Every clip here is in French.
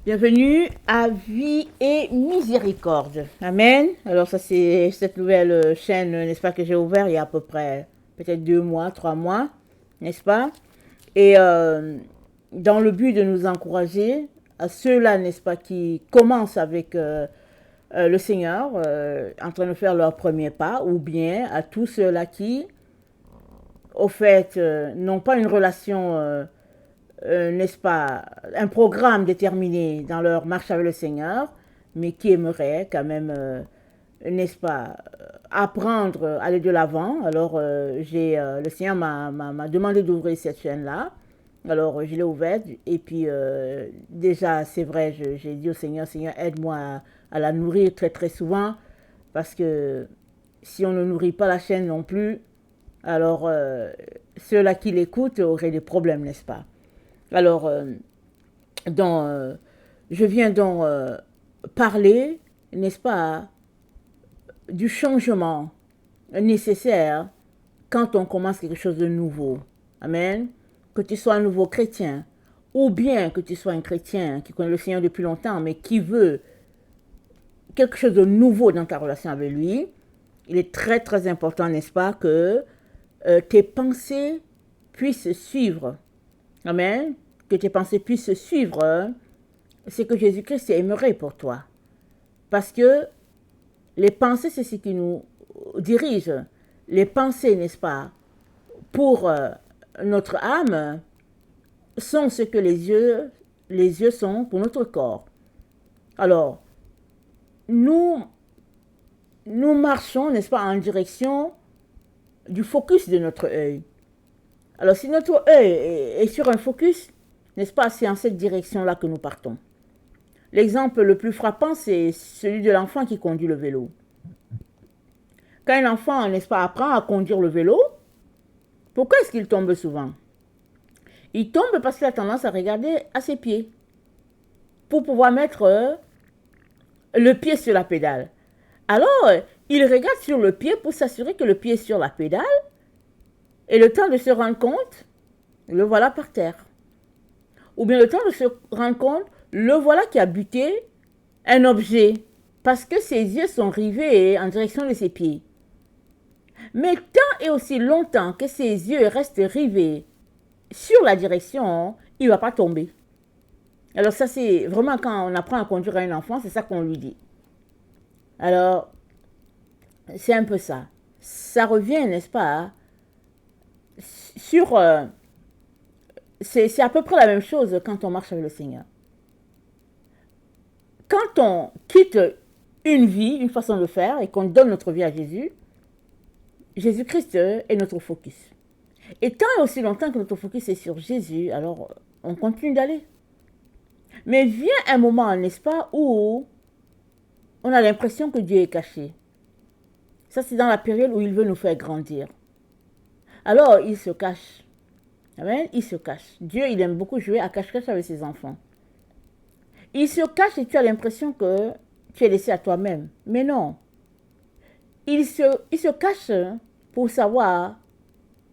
Bienvenue à Vie et Miséricorde. Amen. Alors ça c'est cette nouvelle chaîne, n'est-ce pas, que j'ai ouverte il y a à peu près peut-être 2 mois, 3 mois, n'est-ce pas? Et dans le but de nous encourager, à ceux-là, n'est-ce pas, qui commencent avec le Seigneur, en train de faire leur premier pas, ou bien à tous ceux-là qui, au fait, n'ont pas une relation n'est-ce pas, un programme déterminé dans leur marche avec le Seigneur, mais qui aimerait quand même, n'est-ce pas, apprendre, aller de l'avant. Alors, le Seigneur m'a demandé d'ouvrir cette chaîne-là. Alors, je l'ai ouverte. Et puis, déjà, c'est vrai, j'ai dit au Seigneur, Seigneur, aide-moi à la nourrir très, très souvent. Parce que si on ne nourrit pas la chaîne non plus, alors ceux-là qui l'écoutent auraient des problèmes, n'est-ce pas? Alors, je viens donc parler, n'est-ce pas, du changement nécessaire quand on commence quelque chose de nouveau. Amen. Que tu sois un nouveau chrétien, ou bien que tu sois un chrétien qui connaît le Seigneur depuis longtemps, mais qui veut quelque chose de nouveau dans ta relation avec lui, il est très très important, n'est-ce pas, que tes pensées puissent suivre. Amen. Que tes pensées puissent suivre ce que Jésus-Christ aimerait pour toi. Parce que les pensées, c'est ce qui nous dirige. Les pensées, n'est-ce pas, pour notre âme, sont ce que les yeux sont pour notre corps. Alors, nous marchons, n'est-ce pas, en direction du focus de notre œil. Alors, si notre œil est sur un focus, n'est-ce pas, c'est en cette direction-là que nous partons. L'exemple le plus frappant, c'est celui de l'enfant qui conduit le vélo. Quand un enfant, n'est-ce pas, apprend à conduire le vélo, pourquoi est-ce qu'il tombe souvent? Il tombe parce qu'il a tendance à regarder à ses pieds pour pouvoir mettre le pied sur la pédale. Alors, il regarde sur le pied pour s'assurer que le pied est sur la pédale et le temps de se rendre compte, le voilà par terre. Ou bien le temps de se rendre compte, le voilà qui a buté un objet parce que ses yeux sont rivés en direction de ses pieds. Mais tant et aussi longtemps que ses yeux restent rivés sur la direction, il ne va pas tomber. Alors ça, c'est vraiment quand on apprend à conduire un enfant, c'est ça qu'on lui dit. Alors, c'est un peu ça. Ça revient, n'est-ce pas, sur... c'est à peu près la même chose quand on marche avec le Seigneur. Quand on quitte une vie, une façon de faire, et qu'on donne notre vie à Jésus, Jésus-Christ est notre focus. Et tant et aussi longtemps que notre focus est sur Jésus, alors on continue d'aller. Mais vient un moment, n'est-ce pas, où on a l'impression que Dieu est caché. Ça, c'est dans la période où il veut nous faire grandir. Alors, il se cache. Amen. Il se cache. Dieu, il aime beaucoup jouer à cache-cache avec ses enfants. Il se cache et tu as l'impression que tu es laissé à toi-même. Mais non. Il se cache pour savoir,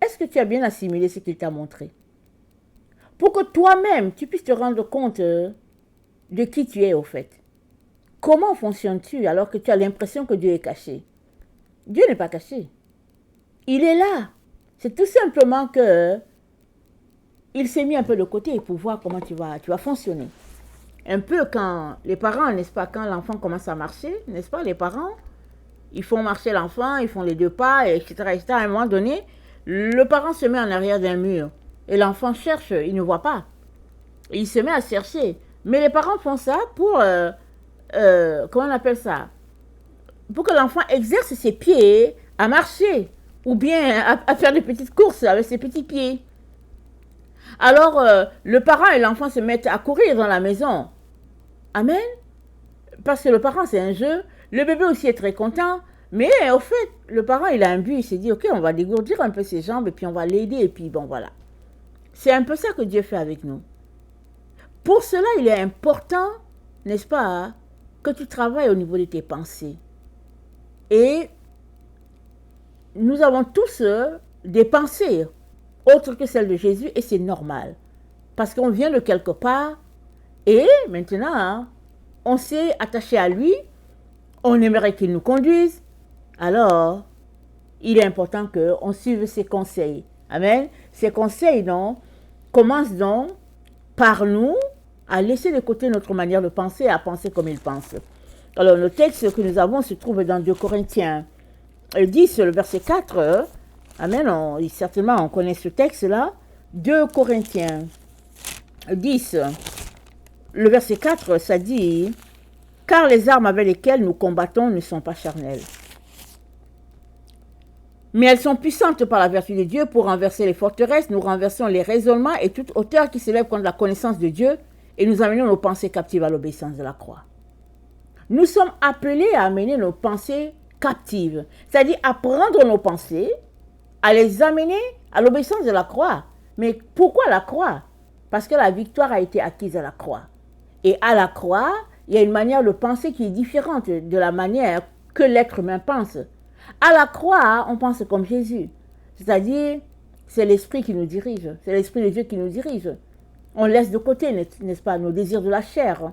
est-ce que tu as bien assimilé ce qu'il t'a montré? Pour que toi-même, tu puisses te rendre compte de qui tu es au fait. Comment fonctionnes-tu alors que tu as l'impression que Dieu est caché? Dieu n'est pas caché. Il est là. C'est tout simplement que il s'est mis un peu de côté pour voir comment tu vas fonctionner. Un peu quand les parents, n'est-ce pas, quand l'enfant commence à marcher, n'est-ce pas, les parents, ils font marcher l'enfant, ils font les 2 pas, etc., etc. À un moment donné, le parent se met en arrière d'un mur et l'enfant cherche, il ne voit pas. Et il se met à chercher. Mais les parents font ça pour, comment on appelle ça, pour que l'enfant exerce ses pieds à marcher ou bien à faire des petites courses avec ses petits pieds. Alors, le parent et l'enfant se mettent à courir dans la maison. Amen. Parce que le parent, c'est un jeu. Le bébé aussi est très content. Mais au fait, le parent, il a un but. Il s'est dit, ok, on va dégourdir un peu ses jambes et puis on va l'aider. Et puis, bon, voilà. C'est un peu ça que Dieu fait avec nous. Pour cela, il est important, n'est-ce pas, que tu travailles au niveau de tes pensées. Et nous avons tous des pensées autres que celles de Jésus et c'est normal. Parce qu'on vient de quelque part Et maintenant, hein, on s'est attaché à lui, on aimerait qu'il nous conduise. Alors, il est important qu'on suive ses conseils. Amen. Ces conseils, donc, commencent donc par nous à laisser de côté notre manière de penser, à penser comme il pense. Alors, le texte que nous avons se trouve dans 2 Corinthiens 10, le verset 4. Amen. Certainement, on connaît ce texte-là. 2 Corinthiens 10, le verset 4, ça dit « Car les armes avec lesquelles nous combattons ne sont pas charnelles, mais elles sont puissantes par la vertu de Dieu pour renverser les forteresses. Nous renversons les raisonnements et toute hauteur qui s'élève contre la connaissance de Dieu et nous amenons nos pensées captives à l'obéissance de la croix. » Nous sommes appelés à amener nos pensées captives, c'est-à-dire à prendre nos pensées, à les amener à l'obéissance de la croix. Mais pourquoi la croix? Parce que la victoire a été acquise à la croix. Et à la croix, il y a une manière de penser qui est différente de la manière que l'être humain pense. À la croix, on pense comme Jésus. C'est-à-dire, c'est l'esprit qui nous dirige. C'est l'esprit de Dieu qui nous dirige. On laisse de côté, n'est-ce pas, nos désirs de la chair.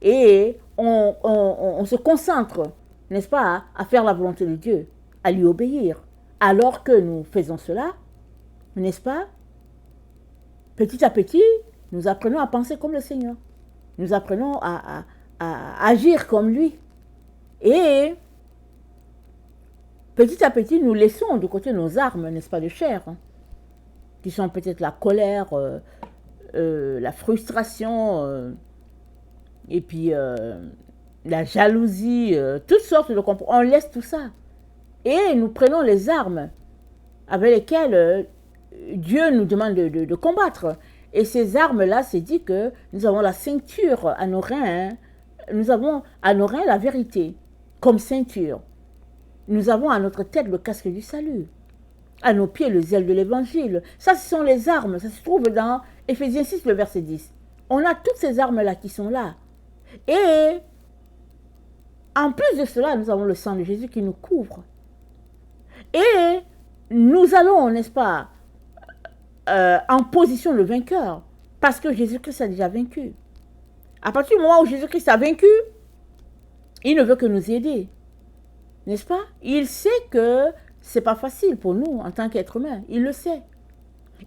Et on se concentre, n'est-ce pas, à faire la volonté de Dieu, à lui obéir. Alors que nous faisons cela, n'est-ce pas, petit à petit, nous apprenons à penser comme le Seigneur. Nous apprenons à agir comme lui. Et petit à petit, nous laissons de côté nos armes, n'est-ce pas, de chair, qui sont peut-être la colère, la frustration, et puis la jalousie, toutes sortes de comportements. On laisse tout ça. Et nous prenons les armes avec lesquelles Dieu nous demande de combattre. Et ces armes-là, c'est dit que nous avons la ceinture à nos reins. Nous avons à nos reins la vérité comme ceinture. Nous avons à notre tête le casque du salut. À nos pieds le zèle de l'évangile. Ça, ce sont les armes. Ça se trouve dans Éphésiens 6, le verset 10. On a toutes ces armes-là qui sont là. Et en plus de cela, nous avons le sang de Jésus qui nous couvre. Et nous allons, n'est-ce pas, en position de vainqueur, parce que Jésus-Christ a déjà vaincu. À partir du moment où Jésus-Christ a vaincu, il ne veut que nous aider, n'est-ce pas? Il sait que ce n'est pas facile pour nous en tant qu'être humain, il le sait.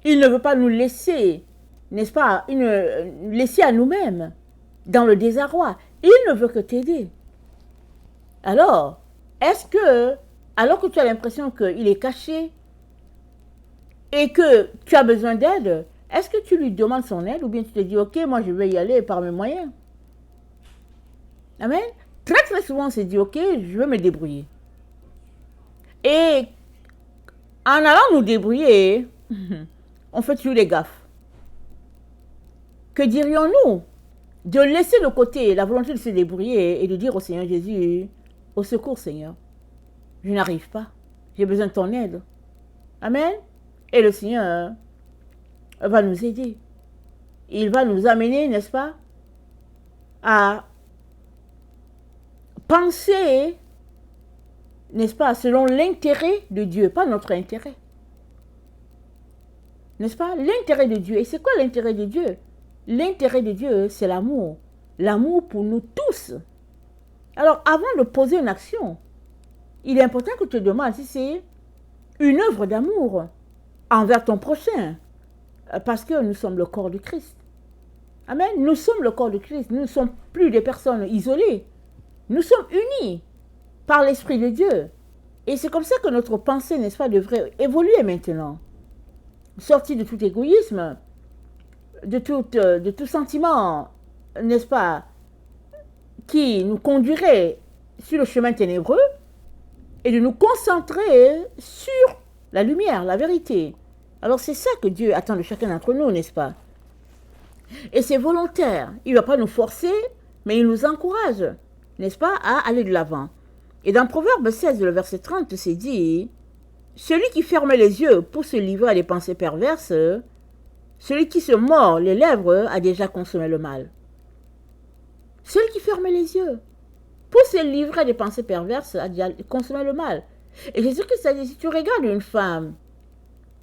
Il ne veut pas nous laisser, n'est-ce pas, laisser à nous-mêmes dans le désarroi. Il ne veut que t'aider. Alors, est-ce que, alors que tu as l'impression qu'il est caché, et que tu as besoin d'aide, est-ce que tu lui demandes son aide ou bien tu te dis, ok, moi je vais y aller par mes moyens? Amen. Très très souvent on se dit, ok, je vais me débrouiller. Et en allant nous débrouiller, on fait toujours des gaffes. Que dirions-nous de laisser de côté la volonté de se débrouiller et de dire au Seigneur Jésus, au secours Seigneur, je n'arrive pas, j'ai besoin de ton aide. Amen. Et le Seigneur va nous aider. Il va nous amener, n'est-ce pas, à penser, n'est-ce pas, selon l'intérêt de Dieu, pas notre intérêt. N'est-ce pas? L'intérêt de Dieu. Et c'est quoi l'intérêt de Dieu? L'intérêt de Dieu, c'est l'amour. L'amour pour nous tous. Alors, avant de poser une action, il est important que tu te demandes si c'est une œuvre d'amour envers ton prochain, parce que nous sommes le corps du Christ. Amen. Nous sommes le corps du Christ. Nous ne sommes plus des personnes isolées. Nous sommes unis par l'Esprit de Dieu. Et c'est comme ça que notre pensée, n'est-ce pas, devrait évoluer maintenant. Sortie de tout égoïsme, de tout sentiment, n'est-ce pas, qui nous conduirait sur le chemin ténébreux, et de nous concentrer sur la lumière, la vérité. Alors c'est ça que Dieu attend de chacun d'entre nous, n'est-ce pas? Et c'est volontaire. Il ne va pas nous forcer, mais il nous encourage, n'est-ce pas, à aller de l'avant. Et dans Proverbe 16, le verset 30, c'est dit, « Celui qui ferme les yeux pour se livrer à des pensées perverses, celui qui se mord les lèvres a déjà consommé le mal. » Celui qui ferme les yeux pour se livrer à des pensées perverses a déjà consommé le mal. Et Jésus-Christ a dit, si tu regardes une femme,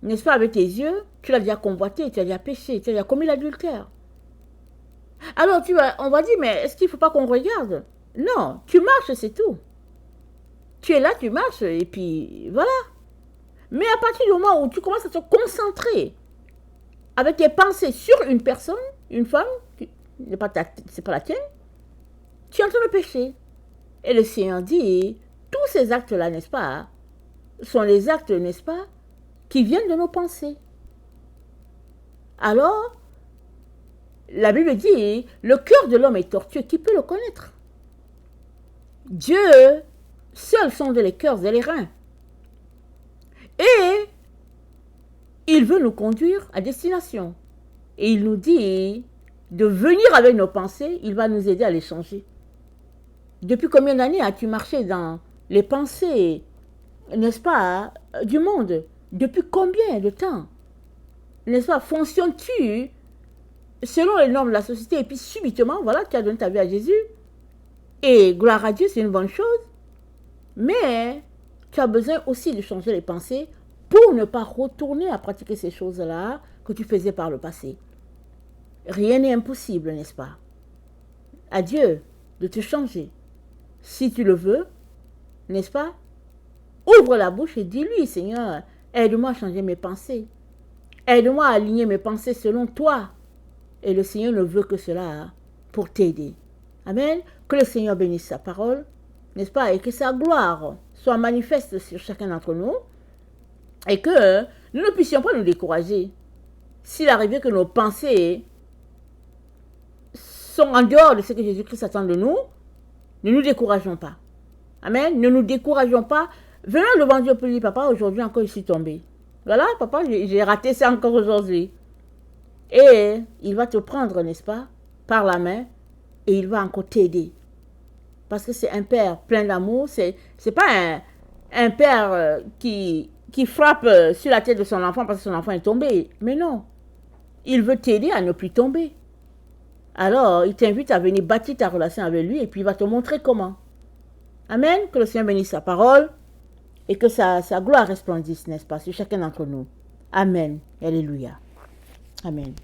n'est-ce pas, avec tes yeux, tu l'as déjà convoitée, tu as déjà péché, tu as déjà commis l'adultère. Alors on va dire, mais est-ce qu'il ne faut pas qu'on regarde? Non, tu marches, c'est tout. Tu es là, tu marches, et puis voilà. Mais à partir du moment où tu commences à te concentrer avec tes pensées sur une personne, une femme, c'est pas la tienne, tu es en train de pécher. Et le Seigneur dit, tous ces actes-là, n'est-ce pas, sont les actes, n'est-ce pas, qui viennent de nos pensées. Alors, la Bible dit, le cœur de l'homme est tortueux, qui peut le connaître? Dieu seul sonde les cœurs et les reins. Et il veut nous conduire à destination. Et il nous dit de venir avec nos pensées, il va nous aider à les changer. Depuis combien d'années as-tu marché dans les pensées, n'est-ce pas, du monde? Depuis combien de temps? N'est-ce pas, fonctionnes-tu selon les normes de la société? Et puis subitement, voilà, tu as donné ta vie à Jésus. Et gloire à Dieu, c'est une bonne chose. Mais tu as besoin aussi de changer les pensées pour ne pas retourner à pratiquer ces choses-là que tu faisais par le passé. Rien n'est impossible, n'est-ce pas? À Dieu de te changer. Si tu le veux, n'est-ce pas? Ouvre la bouche et dis-lui, Seigneur, aide-moi à changer mes pensées. Aide-moi à aligner mes pensées selon toi. Et le Seigneur ne veut que cela pour t'aider. Amen. Que le Seigneur bénisse sa parole, n'est-ce pas? Et que sa gloire soit manifeste sur chacun d'entre nous. Et que nous ne puissions pas nous décourager. S'il arrivait que nos pensées sont en dehors de ce que Jésus-Christ attend de nous, ne nous décourageons pas. Amen. Ne nous décourageons pas. Venons devant Dieu pour dire, papa, aujourd'hui encore je suis tombé. Voilà, papa, j'ai raté ça encore aujourd'hui. Et il va te prendre, n'est-ce pas, par la main, et il va encore t'aider. Parce que c'est un père plein d'amour. C'est pas un père qui frappe sur la tête de son enfant parce que son enfant est tombé. Mais non. Il veut t'aider à ne plus tomber. Alors, il t'invite à venir bâtir ta relation avec lui et puis il va te montrer comment. Amen. Que le Seigneur bénisse sa parole et que sa gloire resplendisse, n'est-ce pas, sur chacun d'entre nous. Amen. Alléluia. Amen.